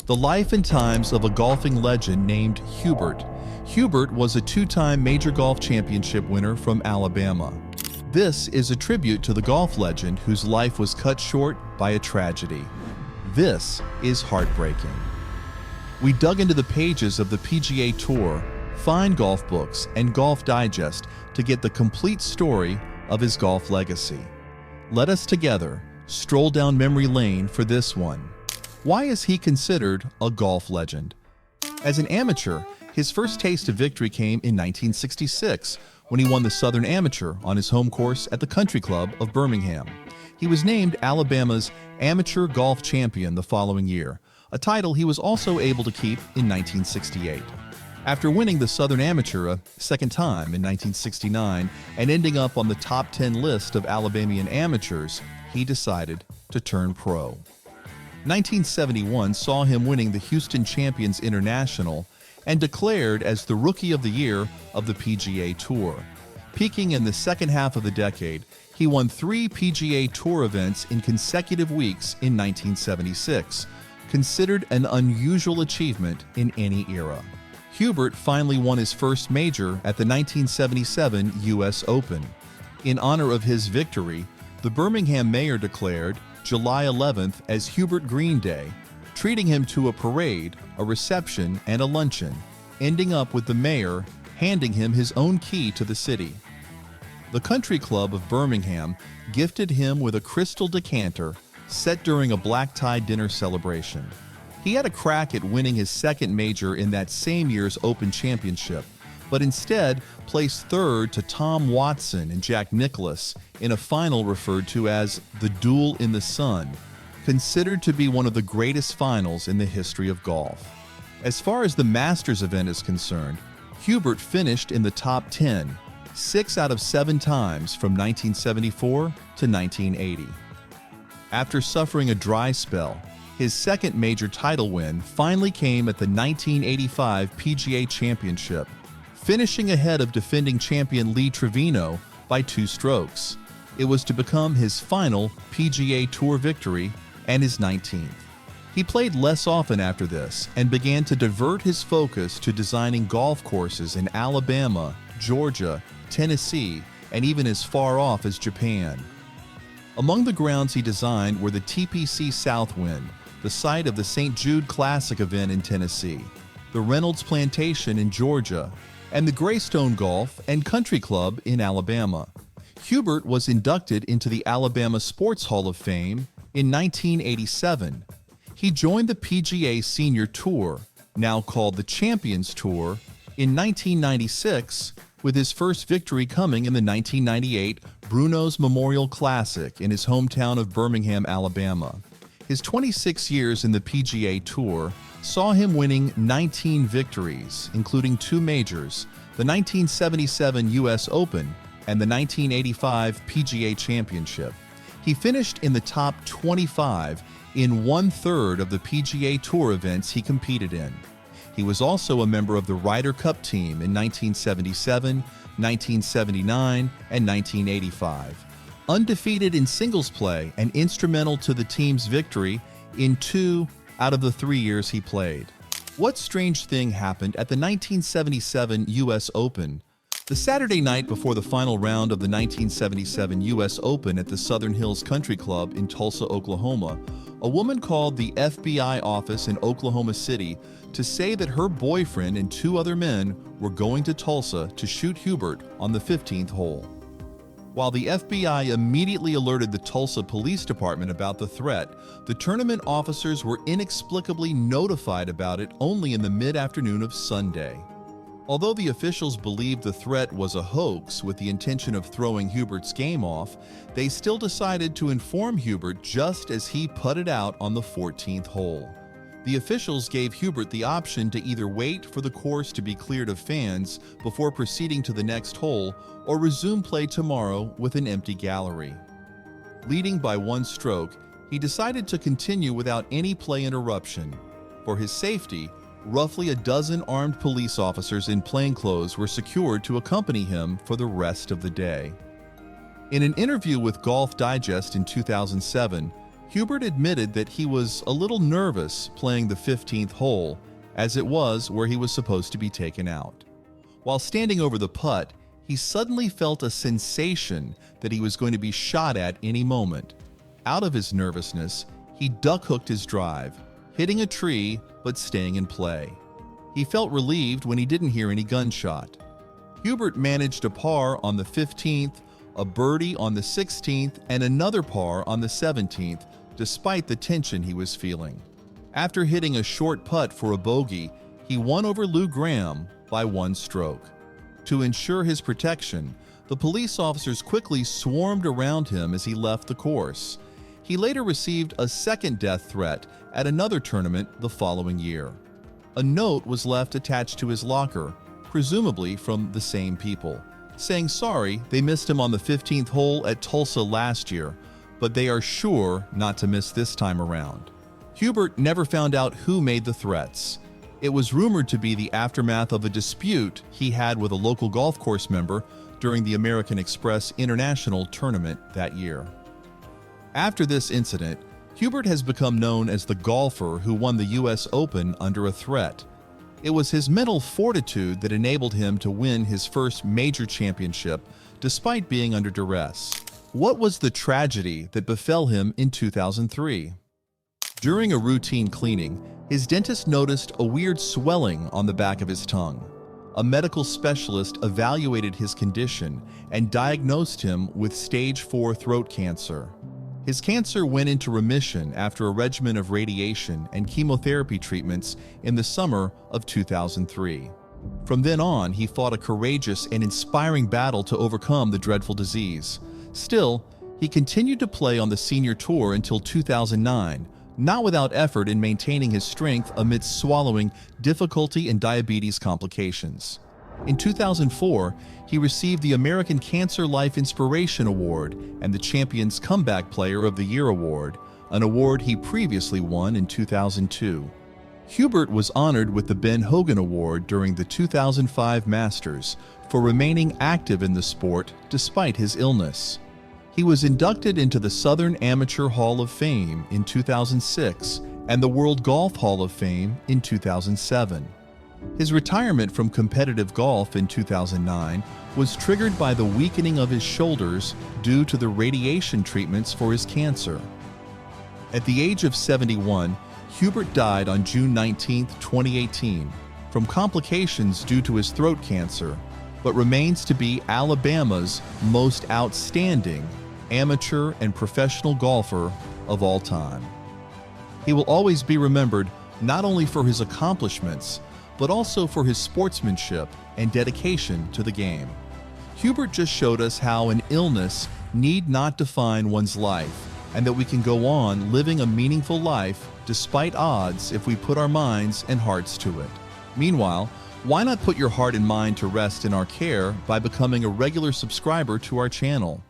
The life and times of a golfing legend named Hubert. Hubert was a two-time major golf championship winner from Alabama. This is a tribute to the golf legend whose life was cut short by a tragedy. This is heartbreaking. We dug into the pages of the PGA Tour, fine golf books, and Golf Digest to get the complete story of his golf legacy. Let us together stroll down memory lane for this one. Why is he considered a golf legend? As an amateur, his first taste of victory came in 1966 when he won the Southern Amateur on his home course at the Country Club of Birmingham. He was named Alabama's Amateur Golf Champion the following year, a title he was also able to keep in 1968. After winning the Southern Amateur a second time in 1969 and ending up on the top 10 list of Alabamian amateurs, he decided to turn pro. 1971 saw him winning the Houston Champions International and declared as the Rookie of the Year of the PGA Tour. Peaking in the second half of the decade, he won 3 PGA Tour events in consecutive weeks in 1976, considered an unusual achievement in any era. Hubert finally won his first major at the 1977 U.S. Open. In honor of his victory, the Birmingham mayor declared July 11th as Hubert Green Day, treating him to a parade, a reception, and a luncheon, ending up with the mayor handing him his own key to the city. The Country Club of Birmingham gifted him with a crystal decanter set during a black-tie dinner celebration. He had a crack at winning his second major in that same year's Open Championship, but instead placed third to Tom Watson and Jack Nicklaus in a final referred to as the Duel in the Sun, considered to be one of the greatest finals in the history of golf. As far as the Masters event is concerned, Hubert finished in the top 10, 6 out of 7 times from 1974 to 1980. After suffering a dry spell, his second major title win finally came at the 1985 PGA Championship, finishing ahead of defending champion Lee Trevino by 2 strokes. It was to become his final PGA Tour victory and his 19th. He played less often after this and began to divert his focus to designing golf courses in Alabama, Georgia, Tennessee, and even as far off as Japan. Among the grounds he designed were the TPC Southwind, the site of the St. Jude Classic event in Tennessee, the Reynolds Plantation in Georgia, and the Greystone Golf and Country Club in Alabama. Hubert was inducted into the Alabama Sports Hall of Fame in 1987. He joined the PGA Senior Tour, now called the Champions Tour, in 1996, with his first victory coming in the 1998 Bruno's Memorial Classic in his hometown of Birmingham, Alabama. His 26 years in the PGA Tour saw him winning 19 victories, including 2 majors, the 1977 U.S. Open and the 1985 PGA Championship. He finished in the top 25 in 1/3 of the PGA Tour events he competed in. He was also a member of the Ryder Cup team in 1977, 1979, and 1985. Undefeated in singles play and instrumental to the team's victory in 2 out of the 3 years he played. What strange thing happened at the 1977 U.S. Open? The Saturday night before the final round of the 1977 U.S. Open at the Southern Hills Country Club in Tulsa, Oklahoma, a woman called the FBI office in Oklahoma City to say that her boyfriend and 2 other men were going to Tulsa to shoot Hubert on the 15th hole. While the FBI immediately alerted the Tulsa Police Department about the threat, the tournament officers were inexplicably notified about it only in the mid-afternoon of Sunday. Although the officials believed the threat was a hoax with the intention of throwing Hubert's game off, they still decided to inform Hubert just as he putted out on the 14th hole. The officials gave Hubert the option to either wait for the course to be cleared of fans before proceeding to the next hole or resume play tomorrow with an empty gallery. Leading by 1 stroke, he decided to continue without any play interruption. For his safety, roughly a dozen armed police officers in plainclothes were secured to accompany him for the rest of the day. In an interview with Golf Digest in 2007, Hubert admitted that he was a little nervous playing the 15th hole, as it was where he was supposed to be taken out. While standing over the putt, he suddenly felt a sensation that he was going to be shot at any moment. Out of his nervousness, he duck-hooked his drive, hitting a tree but staying in play. He felt relieved when he didn't hear any gunshot. Hubert managed a par on the 15th, a birdie on the 16th, and another par on the 17th, despite the tension he was feeling. After hitting a short putt for a bogey, he won over Lou Graham by 1 stroke. To ensure his protection, the police officers quickly swarmed around him as he left the course. He later received a second death threat at another tournament the following year. A note was left attached to his locker, presumably from the same people, saying sorry they missed him on the 15th hole at Tulsa last year, but they are sure not to miss this time around. Hubert never found out who made the threats. It was rumored to be the aftermath of a dispute he had with a local golf course member during the American Express International Tournament that year. After this incident, Hubert has become known as the golfer who won the U.S. Open under a threat. It was his mental fortitude that enabled him to win his first major championship despite being under duress. What was the tragedy that befell him in 2003? During a routine cleaning, his dentist noticed a weird swelling on the back of his tongue. A medical specialist evaluated his condition and diagnosed him with stage 4 throat cancer. His cancer went into remission after a regimen of radiation and chemotherapy treatments in the summer of 2003. From then on, he fought a courageous and inspiring battle to overcome the dreadful disease. Still, he continued to play on the senior tour until 2009, not without effort in maintaining his strength amidst swallowing difficulty and diabetes complications. In 2004, he received the American Cancer Life Inspiration Award and the Champion's Comeback Player of the Year Award, an award he previously won in 2002. Hubert was honored with the Ben Hogan Award during the 2005 Masters for remaining active in the sport despite his illness. He was inducted into the Southern Amateur Hall of Fame in 2006 and the World Golf Hall of Fame in 2007. His retirement from competitive golf in 2009 was triggered by the weakening of his shoulders due to the radiation treatments for his cancer. At the age of 71, Hubert died on June 19, 2018, from complications due to his throat cancer, but remains to be Alabama's most outstanding amateur and professional golfer of all time. He will always be remembered not only for his accomplishments, but also for his sportsmanship and dedication to the game. Hubert just showed us how an illness need not define one's life, and that we can go on living a meaningful life despite odds if we put our minds and hearts to it. Meanwhile, why not put your heart and mind to rest in our care by becoming a regular subscriber to our channel?